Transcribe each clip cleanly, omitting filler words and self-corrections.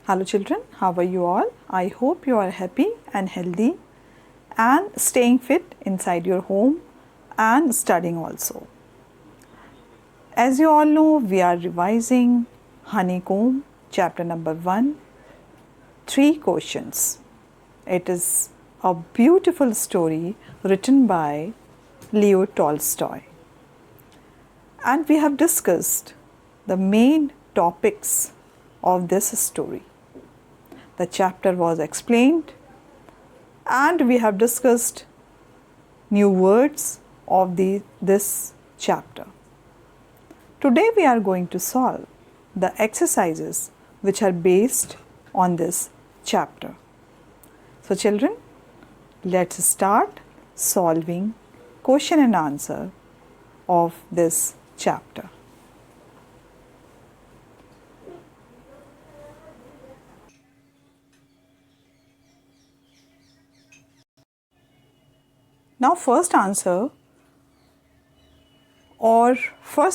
Hello children, how are you all? I hope you are happy and healthy and staying fit inside your home and studying also. As you all know, we are revising Honeycomb chapter number 1, 3 questions. It is a beautiful story written by Leo Tolstoy. And we have discussed the main topics of this story. The chapter was explained and we have discussed new words of this chapter. Today we are going to solve the exercises which are based on this chapter. So children, let's start solving question and answer of this chapter. Now first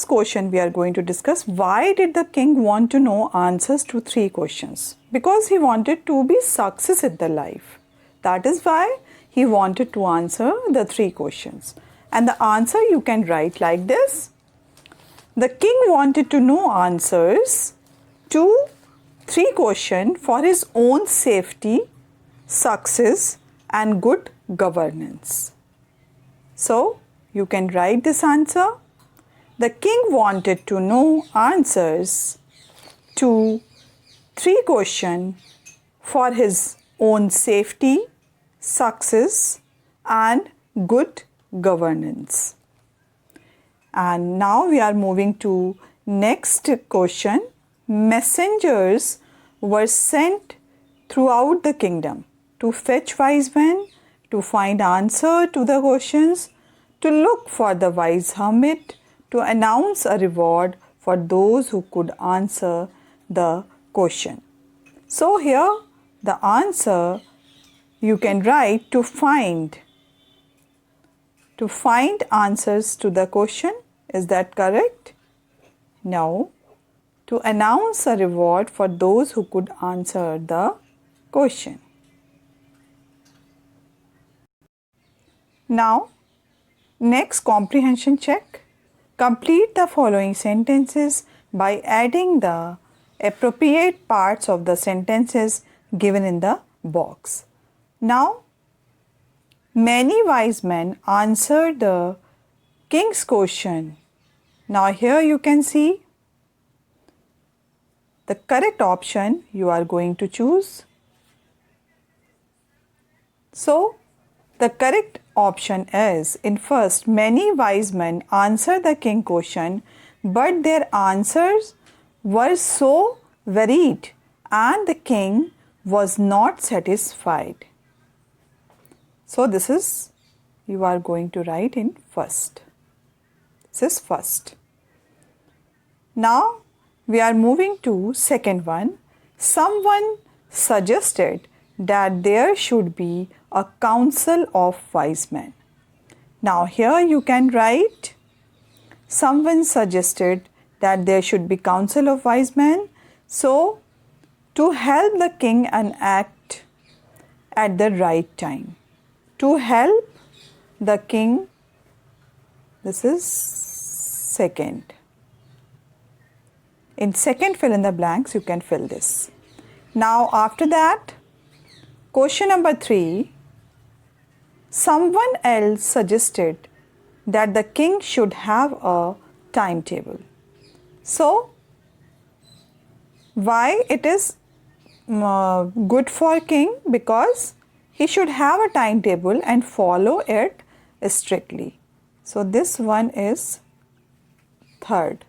question we are going to discuss, why did the king want to know answers to 3 questions? Because he wanted to be success in the life. That is why he wanted to answer the 3 questions. And the answer you can write like this. The king wanted to know answers to 3 questions for his own safety, success and good governance. So, you can write this answer. The king wanted to know answers to 3 questions for his own safety, success and good governance. And now we are moving to next question. Messengers were sent throughout the kingdom to fetch wise men, to find answer to the questions, to look for the wise hermit, to announce a reward for those who could answer the question. So here the answer you can write to find answers to the question. Is that correct? No. To announce a reward for those who could answer the question. Now, next comprehension check. Complete the following sentences by adding the appropriate parts of the sentences given in the box. Now, many wise men answered the king's question. Now, here you can see the correct option you are going to choose. So, the correct option is in first, many wise men answered the king question, but their answers were so varied and the king was not satisfied. So this is, you are going to write in first. This is first. Now we are moving to second one. Someone suggested that there should be a council of wise men. Now here you can write, someone suggested that there should be council of wise men. So to help the king and act at the right time. To help the king, this is second. In second fill in the blanks you can fill this. Now after that, question number 3, someone else suggested that the king should have a timetable. So, why it is good for king? Because he should have a timetable and follow it strictly. So, this one is third.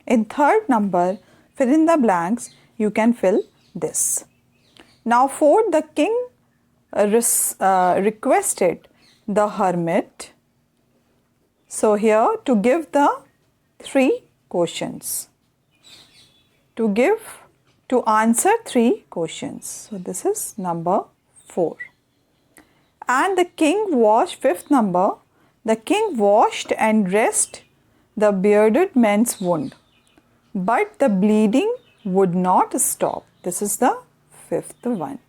In third number, fill in the blanks, you can fill this. Now fourth, the king requested the hermit. So here to give the 3 questions. To answer 3 questions. So this is number 4. And the king washed, fifth number, the king washed and dressed the bearded man's wound, but the bleeding would not stop. This is the fifth one.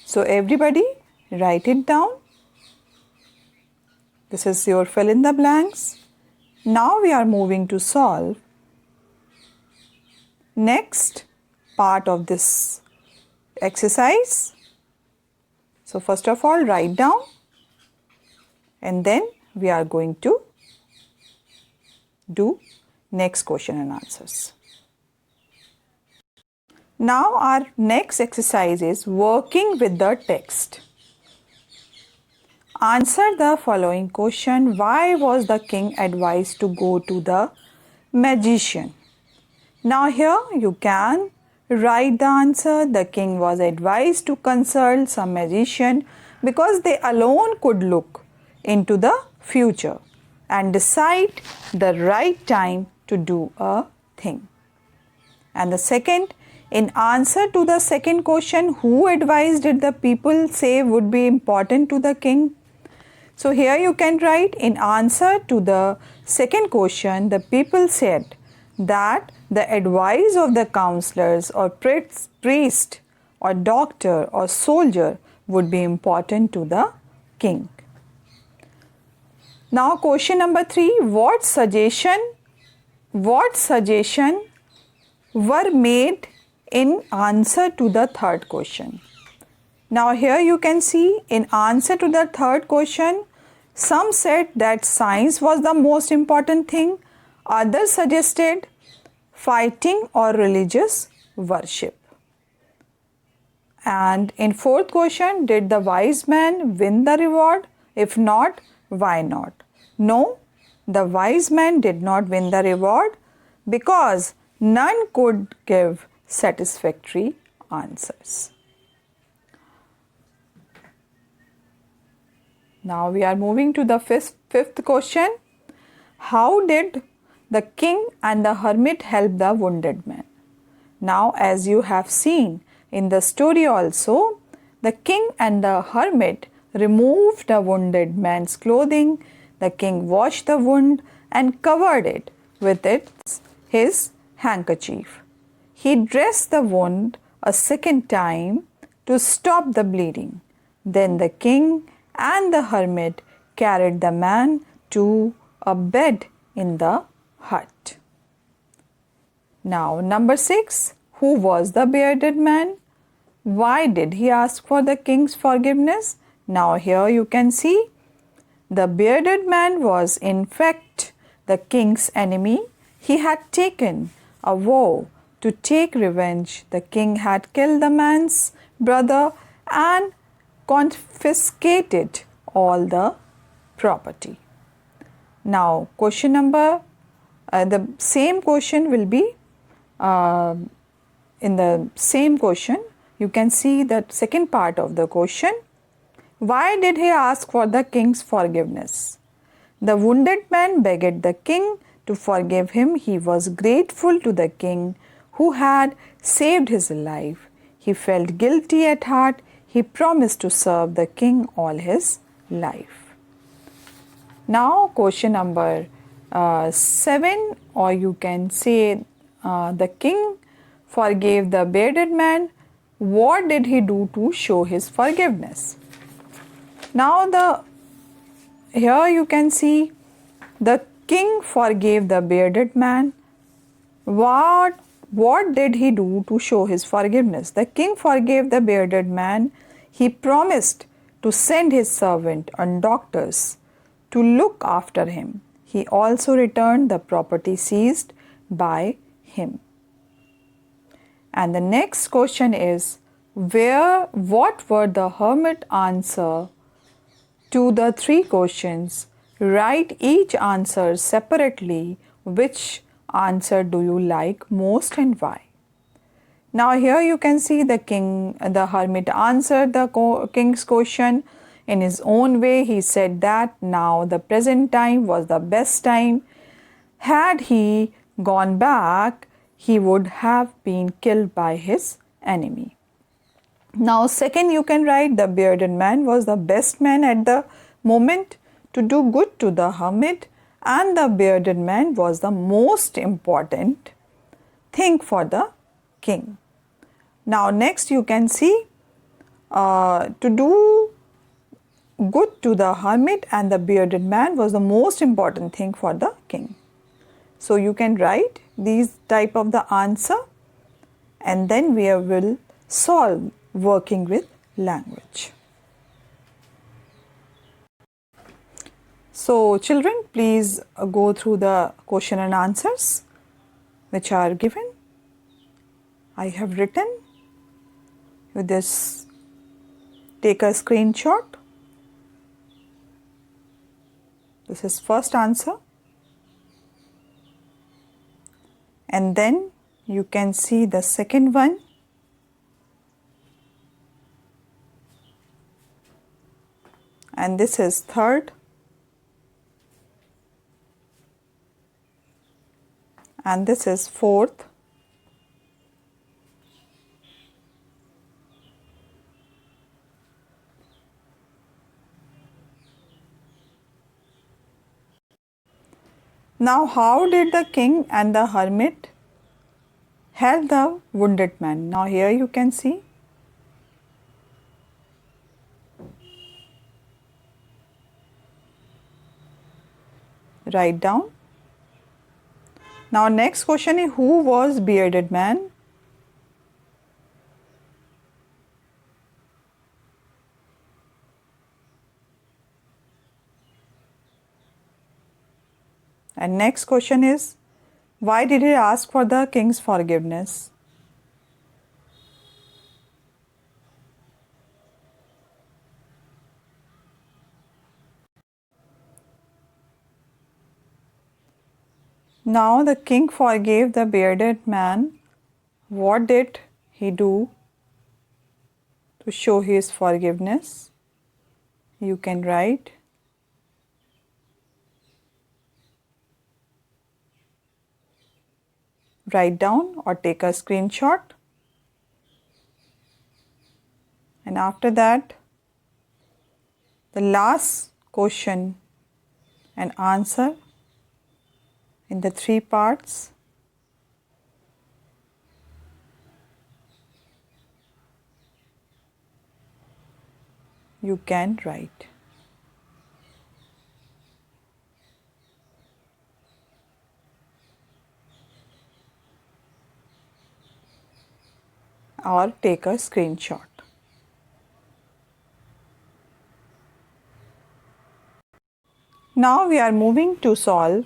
So everybody write it down. This is your fill in the blanks. Now we are moving to solve next part of this exercise. So first of all, write down, and then we are going to do next question and answers. Now our next exercise is working with the text. Answer the following question. Why was the king advised to go to the magician? Now here you can write the answer. The king was advised to consult some magician because they alone could look into the future and decide the right time to do a thing. And the second, in answer to the second question, who advice did the people say would be important to the king? So here you can write, in answer to the second question, the people said that the advice of the counselors or priest or doctor or soldier would be important to the king. Now question number 3, what suggestion were made in answer to the third question? Now here you can see, in answer to the third question, some said that science was the most important thing, others suggested fighting or religious worship. And in fourth question, did the wise man win the reward? If not, why not? No, the wise man did not win the reward because none could give satisfactory answers. Now we are moving to the fifth question. How did the king and the hermit help the wounded man? Now, as you have seen in the story also, the king and the hermit removed the wounded man's clothing. The king washed the wound and covered it with his handkerchief. He dressed the wound a second time to stop the bleeding. Then the king and the hermit carried the man to a bed in the hut. Now, number 6, who was the bearded man? Why did he ask for the king's forgiveness? Now, here you can see the bearded man was in fact the king's enemy. He had taken a vow to take revenge. The king had killed the man's brother and confiscated all the property. Now, question number, the same question will be in the same question. You can see the second part of the question. Why did he ask for the king's forgiveness? The wounded man begged the king to forgive him. He was grateful to the king who had saved his life. He felt guilty at heart. He promised to serve the king all his life. Now question number 7, or you can say the king forgave the bearded man. What did he do to show his forgiveness? Now here you can see the king forgave the bearded man. What did he do to show his forgiveness? The king forgave the bearded man. He promised to send his servant and doctors to look after him. He also returned the property seized by him. And the next question is, what were the hermit answer to the 3 questions? Write each answer separately. Which answer do you like most and why? Now here you can see the hermit answered the king's question in his own way. He said that now the present time was the best time. Had he gone back, he would have been killed by his enemy. Now second, you can write the bearded man was the best man at the moment to do good to the hermit, and the bearded man was the most important thing for the king. Now next you can see to do good to the hermit and the bearded man was the most important thing for the king. So you can write these type of the answer and then we will solve working with language. So children, please go through the question and answers which are given. I have written with this. Take a screenshot. This is first answer. And then you can see the second one. And this is third. And this is fourth. Now how did the king and the hermit help the wounded man? Now here you can see. Write down. Now next question is, who was bearded man? And next question is, why did he ask for the king's forgiveness? Now the king forgave the bearded man. What did he do to show his forgiveness? You can write. Write down or take a screenshot. And after that, the last question and answer in the 3 parts. You can write. Or take a screenshot. Now we are moving to solve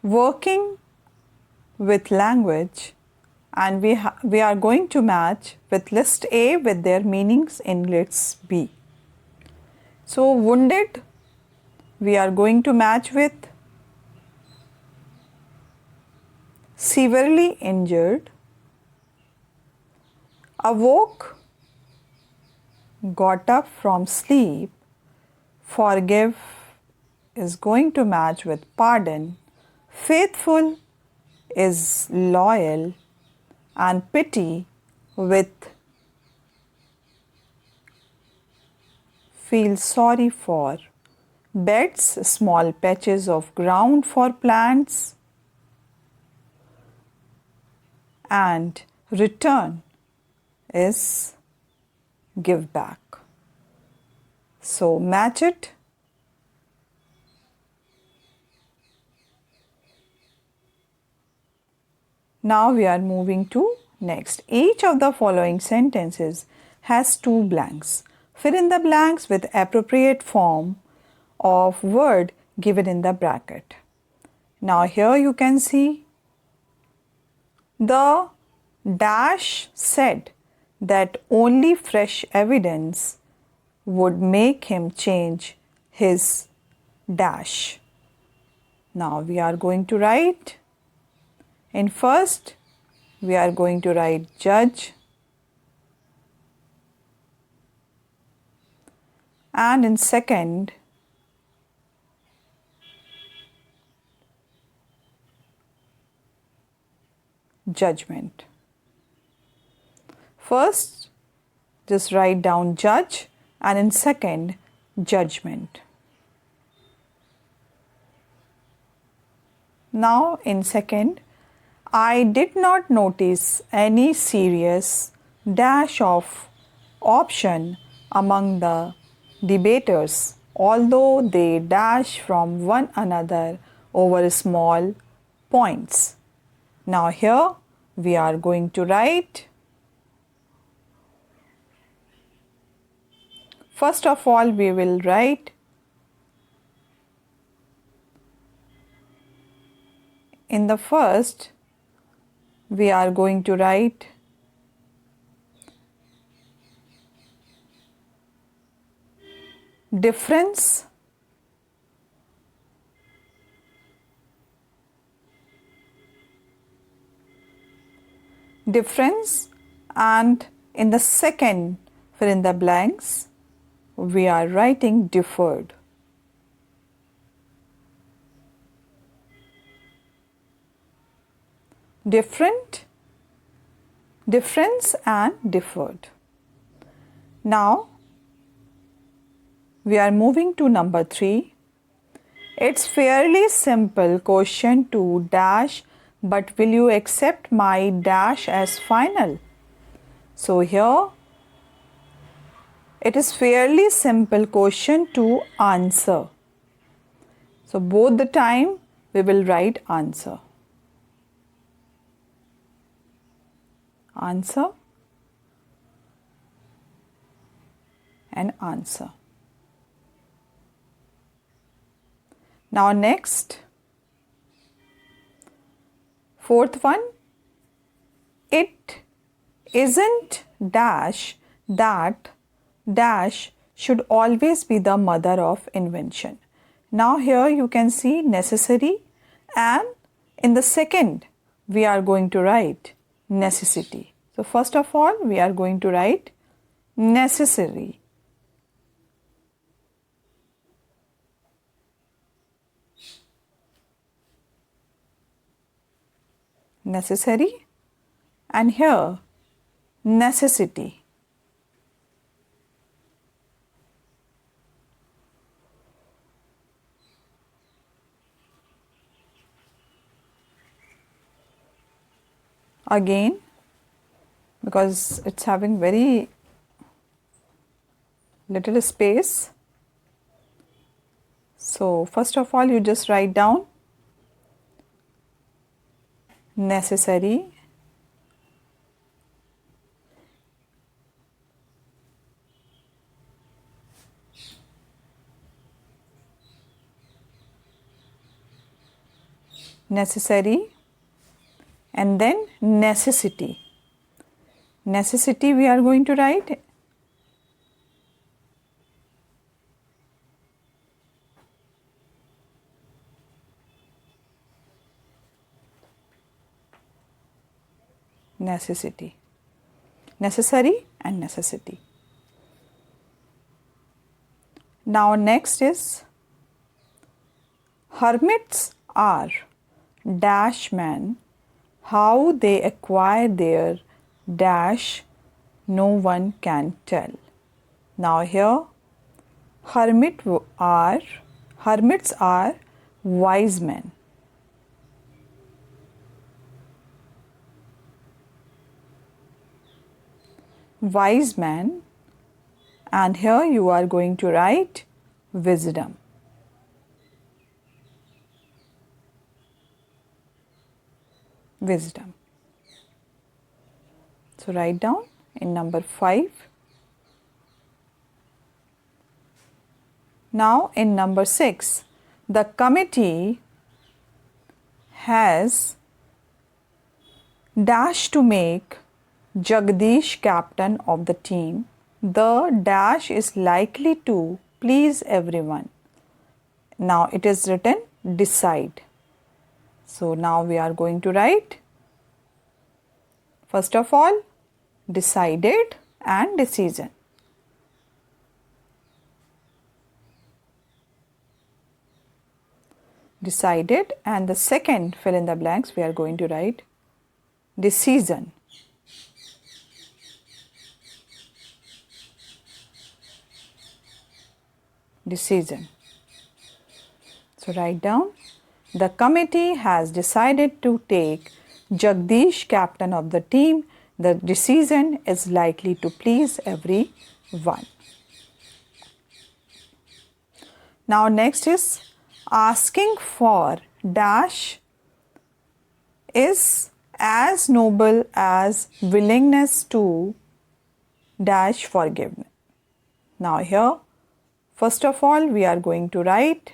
working with language, and we are going to match with list A with their meanings in list B. So wounded we are going to match with severely injured. Awoke, got up from sleep. Forgive is going to match with pardon. Faithful is loyal, and pity with feel sorry for. Beds, small patches of ground for plants, and return is give back. So match it. Now we are moving to next. Each of the following sentences has 2 blanks. Fill in the blanks with appropriate form of word given in the bracket. Now here you can see the dash said that only fresh evidence would make him change his dash. Now we are going to write. In first, we are going to write judge, and in second, judgment. First, just write down judge, and in second, judgment. Now in second, I did not notice any serious dash of option among the debaters, although they dash from one another over small points. Now here we are going to write. First of all, we will write in the first, we are going to write difference and in the second fill in the blanks we are writing differed. Difference and differed. Now we are moving to number 3. It's fairly simple question to dash, but will you accept my dash as final? So here it is fairly simple question to answer. So both the time we will write answer. Answer and answer. Now next, fourth one, it isn't dash that dash should always be the mother of invention. Now here you can see necessary, and in the second we are going to write necessity. So first of all we are going to write necessary. Necessary, and here necessity. Again, because it's having very little space, so first of all you just write down necessary, necessary, and then necessity. Necessity we are going to write necessity. Necessary and necessity. Now next is hermits are dash man, how they acquire their dash no one can tell. Now here hermits are wise men. Wise man, and here you are going to write wisdom. Wisdom. So write down in number 5. Now in number 6, the committee has dash to make Jagdish captain of the team. The dash is likely to please everyone. Now it is written decide. So now we are going to write first of all decided and decision. Decided, and the second fill in the blanks we are going to write decision. Decision. So write down the committee has decided to take Jagdish, captain of the team, the decision is likely to please everyone. Now next is asking for dash is as noble as willingness to dash forgiveness. Now here, first of all, we are going to write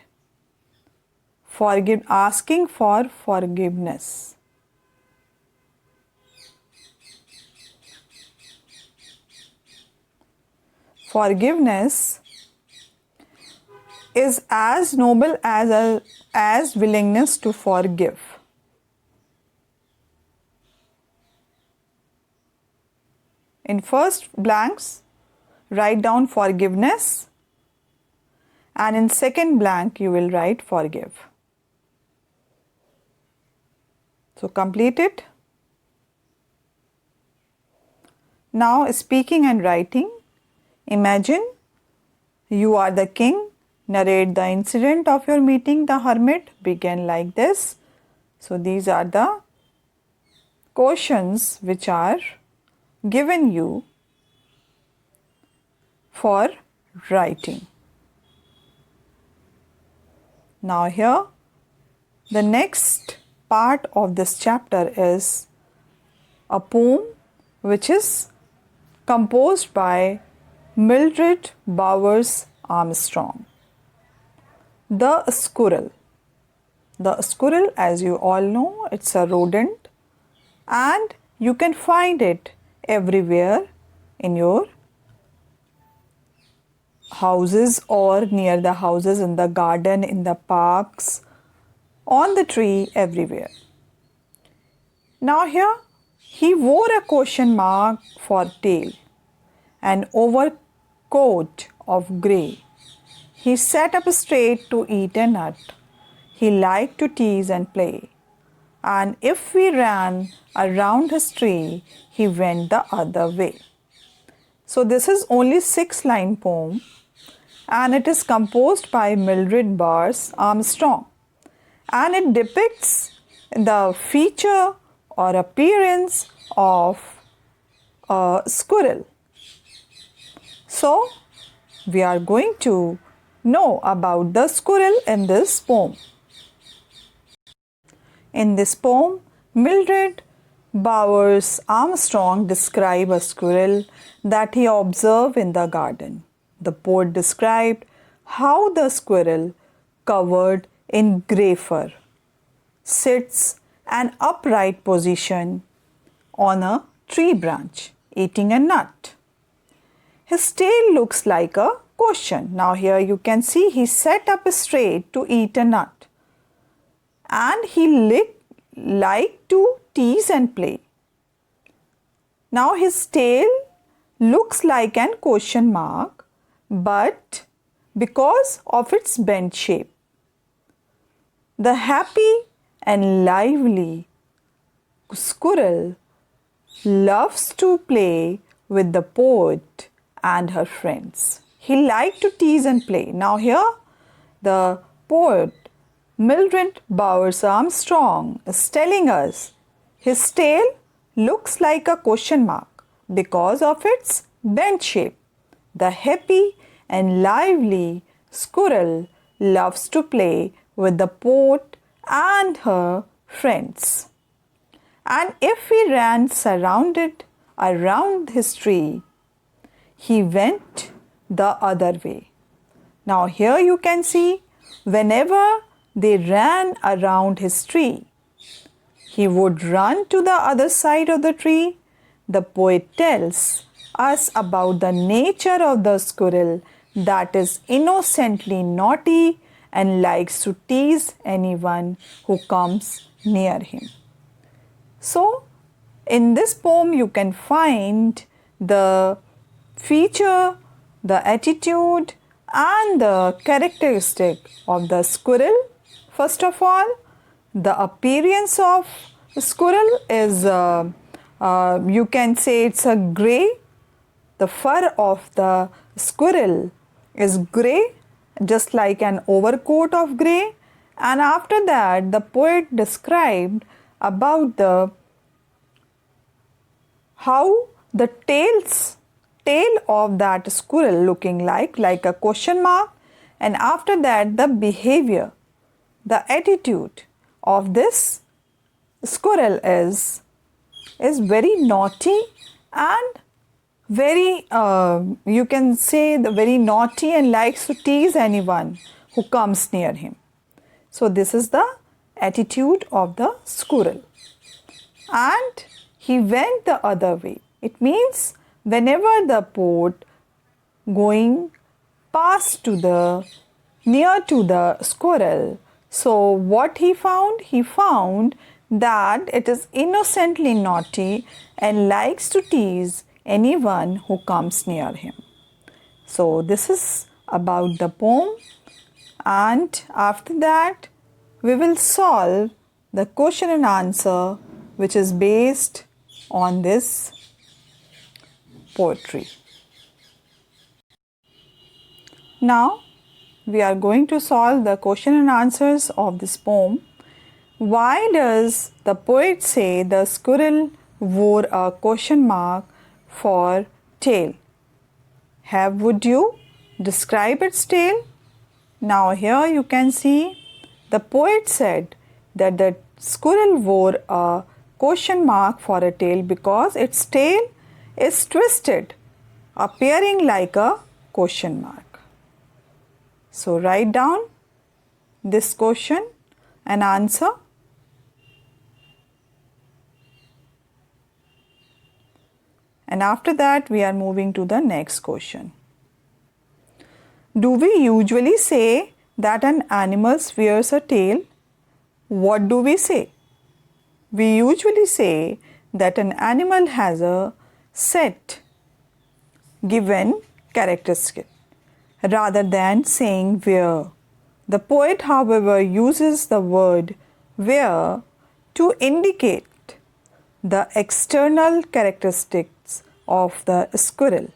asking for forgiveness. Forgiveness is as noble as willingness to forgive. In first blanks, write down forgiveness, and in second blank you will write forgive. So complete it. Now speaking and writing. Imagine you are the king. Narrate the incident of your meeting the hermit. Begin like this. So these are the questions which are given you for writing. Now here, the next part of this chapter is a poem which is composed by Mildred Bowers Armstrong. The Squirrel. The squirrel, as you all know, it's a rodent and you can find it everywhere in your houses or near the houses, in the garden, in the parks, on the tree, everywhere. Now here, he wore a question mark for tail, an overcoat of grey. He sat up straight to eat a nut. He liked to tease and play. And if we ran around his tree, he went the other way. So this is only 6-line poem and it is composed by Mildred Bowers Armstrong. And it depicts the feature or appearance of a squirrel. So we are going to know about the squirrel in this poem. In this poem, Mildred Bowers Armstrong describes a squirrel that he observed in the garden. The poet described how the squirrel, covered in grey fur, sits an upright position on a tree branch, eating a nut. His tail looks like a question. Now here you can see he sat up straight to eat a nut. And he liked to tease and play. Now his tail looks like an question mark, but because of its bent shape. The happy and lively squirrel loves to play with the poet and her friends. He liked to tease and play. Now here the poet Mildred Bowers Armstrong is telling us his tail looks like a question mark because of its bent shape. The happy and lively squirrel loves to play with the poet and her friends. And if he ran surrounded around his tree, he went the other way. Now here you can see whenever they ran around his tree, he would run to the other side of the tree. The poet tells us about the nature of the squirrel that is innocently naughty and likes to tease anyone who comes near him. So, in this poem you can find the feature, the attitude and the characteristic of the squirrel. First of all, the appearance of the squirrel is, you can say it's a grey. The fur of the squirrel is grey, just like an overcoat of grey. And after that, the poet described about the how the tail of that squirrel looking like a question mark, and after that the behavior, the attitude of this squirrel is very naughty and very you can say the very naughty and likes to tease anyone who comes near him. So this is the attitude of the squirrel. And he went the other way. It means whenever the poet going past to the near to the squirrel, so what he found? He found that it is innocently naughty and likes to tease anyone who comes near him. So this is about the poem, and after that we will solve the question and answer which is based on this poetry. Now we are going to solve the question and answers of this poem. Why does the poet say the squirrel wore a question mark for tail? Would you describe its tail? Now here you can see the poet said that the squirrel wore a question mark for a tail because its tail is twisted, appearing like a question mark. So write down this question and answer. And after that we are moving to the next question. Do we usually say that an animal wears a tail? What do we say? We usually say that an animal has a set given characteristic rather than saying wear. The poet, however, uses the word wear to indicate the external characteristics of the squirrel.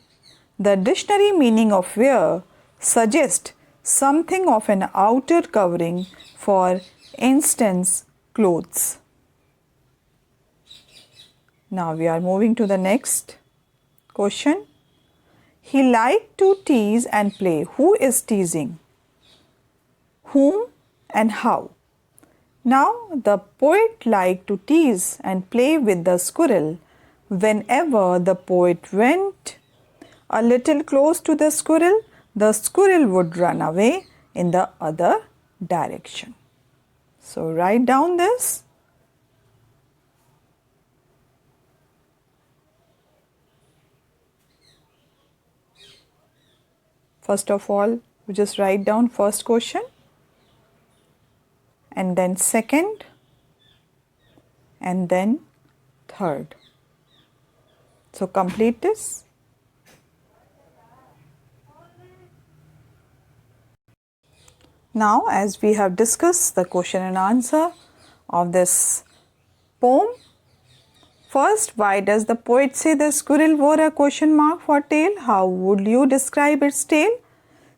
The dictionary meaning of wear suggests something of an outer covering, for instance, clothes. Now we are moving to the next question. He liked to tease and play. Who is teasing? Whom and how? Now the poet liked to tease and play with the squirrel. Whenever the poet went a little close to the squirrel would run away in the other direction. So write down this. First of all, we just write down first question, and then second, and then third. So complete this. Now, as we have discussed the question and answer of this poem, first, why does the poet say the squirrel wore a question mark for tail? How would you describe its tail?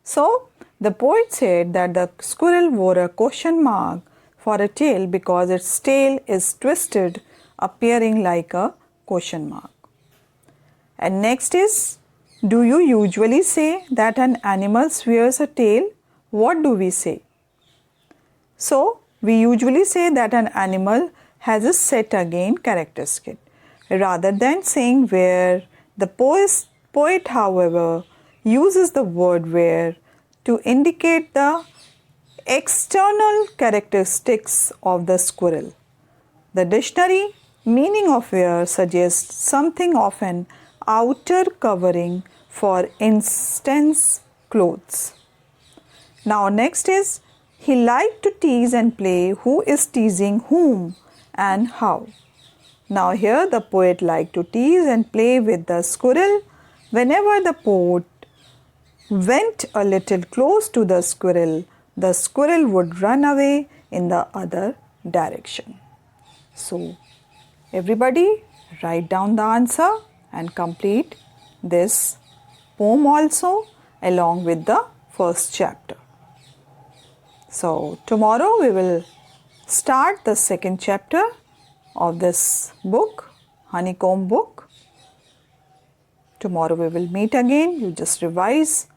So, the poet said that the squirrel wore a question mark for a tail because its tail is twisted, appearing like a question mark. And next is, do you usually say that an animal wears a tail? What do we say? So, we usually say that an animal has a set again characteristic. Rather than saying wear, the poet, however, uses the word wear to indicate the external characteristics of the squirrel. The dictionary meaning of wear suggests something of an outer covering, for instance, clothes. Now next is, he liked to tease and play. Who is teasing whom and how? Now here the poet liked to tease and play with the squirrel. Whenever the poet went a little close to the squirrel would run away in the other direction. So everybody write down the answer and complete this poem also along with the first chapter. So tomorrow we will start the second chapter of this book, Honeycomb book. Tomorrow we will meet again. You just revise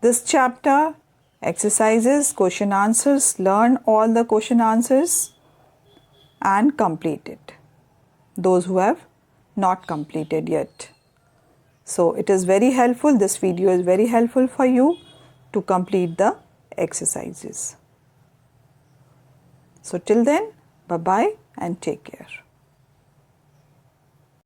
this chapter, exercises, question answers, learn all the question answers and complete it. Those who have not completed yet. So it is very helpful. This video is very helpful for you to complete the exercises. So till then, bye-bye and take care.